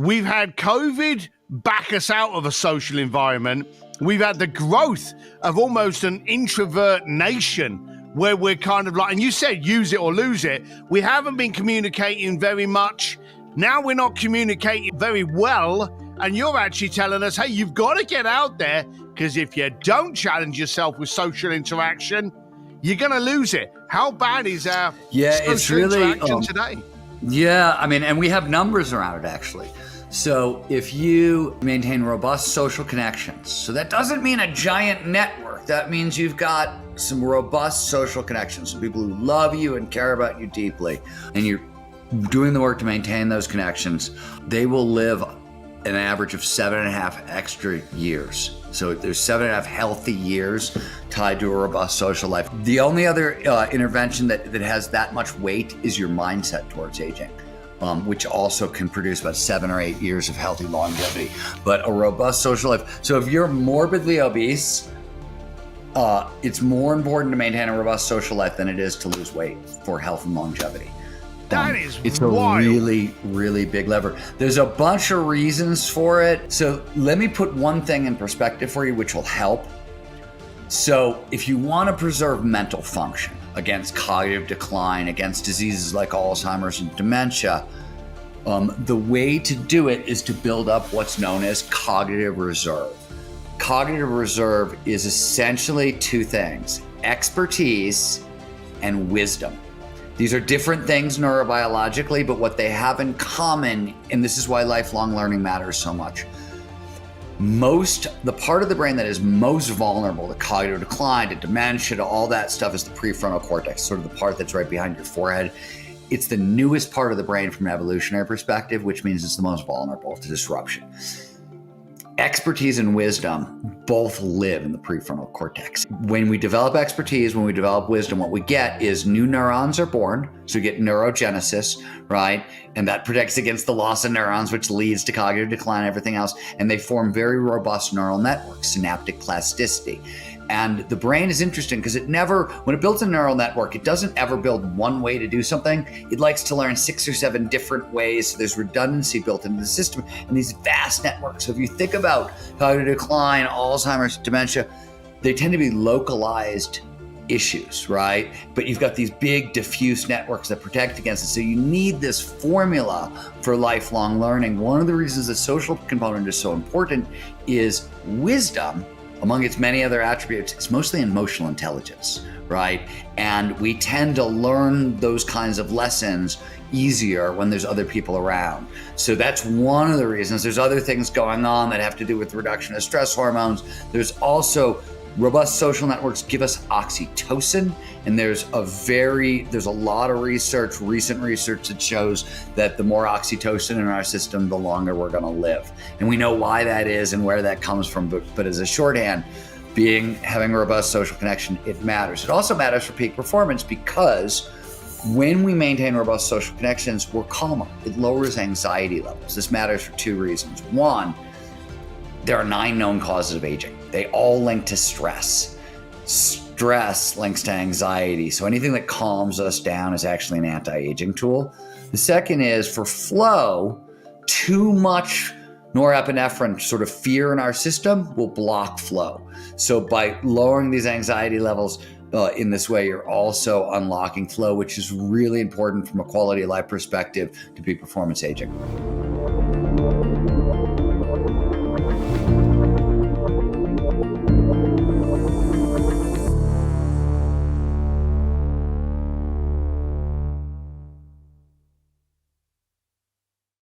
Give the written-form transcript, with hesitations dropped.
We've had COVID back us out of a social environment. We've had the growth of almost an introvert nation where we're kind of like, and you said use it or lose it. We haven't been communicating very much. Now we're not communicating very well. And you're actually telling us, hey, you've got to get out there, because if you don't challenge yourself with social interaction, you're going to lose it. How bad is our social interaction today? Yeah, I mean, and we have numbers around it, actually. So if you maintain robust social connections, so that doesn't mean a giant network. That means you've got some robust social connections, some people who love you and care about you deeply, and you're doing the work to maintain those connections, they will live an average of 7.5 extra years. So there's 7.5 healthy years tied to a robust social life. The only other intervention that has that much weight is your mindset towards aging, which also can produce about 7 or 8 years of healthy longevity. But a robust social life. So if you're morbidly obese, it's more important to maintain a robust social life than it is to lose weight for health and longevity. That is it's wild. A really, really big lever. There's a bunch of reasons for it. So let me put one thing in perspective for you, which will help. So if you want to preserve mental function against cognitive decline, against diseases like Alzheimer's and dementia, the way to do it is to build up what's known as cognitive reserve. Cognitive reserve is essentially two things: expertise and wisdom. These are different things neurobiologically, but what they have in common, and this is why lifelong learning matters so much, the part of the brain that is most vulnerable to cognitive decline, to dementia, to all that stuff is the prefrontal cortex, sort of the part that's right behind your forehead. It's the newest part of the brain from an evolutionary perspective, which means it's the most vulnerable to disruption. Expertise and wisdom both live in the prefrontal cortex. When we develop expertise, when we develop wisdom, what we get is new neurons are born. So we get neurogenesis, right? And that protects against the loss of neurons, which leads to cognitive decline and everything else. And they form very robust neural networks, synaptic plasticity. And the brain is interesting because when it builds a neural network, it doesn't ever build one way to do something. It likes to learn 6 or 7 different ways. So there's redundancy built into the system and these vast networks. So if you think about cognitive decline, Alzheimer's, dementia, they tend to be localized issues, right? But you've got these big diffuse networks that protect against it. So you need this formula for lifelong learning. One of the reasons the social component is so important is wisdom. Among its many other attributes, it's mostly emotional intelligence, right? And we tend to learn those kinds of lessons easier when there's other people around. So that's one of the reasons. There's other things going on that have to do with the reduction of stress hormones. There's also robust social networks give us oxytocin, and there's a lot of recent research that shows that the more oxytocin in our system, the longer we're going to live. And we know why that is and where that comes from, but as a shorthand, having a robust social connection, it matters. It also matters for peak performance because when we maintain robust social connections, we're calmer. It lowers anxiety levels. This matters for 2 reasons. One, there are 9 known causes of aging. They all link to stress. Stress links to anxiety. So anything that calms us down is actually an anti-aging tool. The second is for flow, too much norepinephrine, sort of fear in our system, will block flow. So by lowering these anxiety levels in this way, you're also unlocking flow, which is really important from a quality of life perspective to peak performance aging.